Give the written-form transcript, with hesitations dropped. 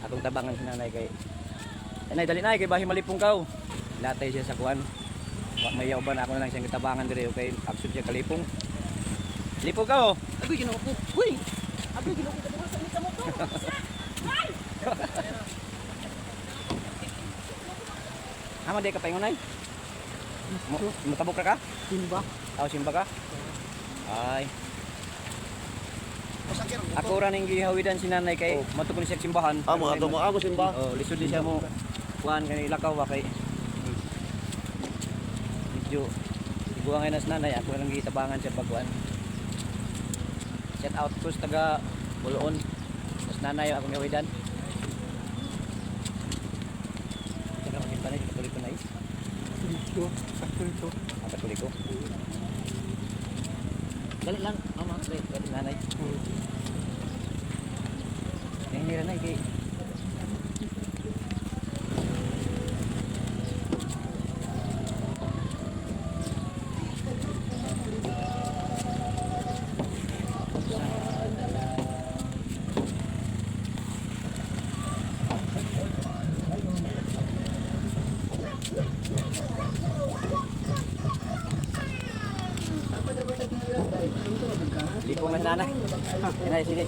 Akong tabangan si nanay kay. Nanay dali na kay bahi malipong kaw. Latay siya sa kuan. Wa may yauban ako na lang siyang tabangan dire kay aksyon siya kalipong. Lipong ka oh. Agoy ginoo ko. Uy. Agoy ginoo ko kadto sa mita mo to. Amo di ka paingon ay. Mutabok ra ka? Simba. Aw simba ka? Ay. Ako ra ning gihawidan si nanay kay matukon siya simbahan. Mga to mo ako simba. Oh, lisod di siya mo kuan kay lakaw wa kay. Medyo iguangay nas nanay ako lang gitabangan siya pagkuan. Shout out ko sa taga Buloon. Mas nanay akong gihawidan. Saka maging panay katuloy ko na is. Katuloy ko. Dali lang, mama, dali nanay. Yang hira na kay. Lipong na nanay. Nanay, sige.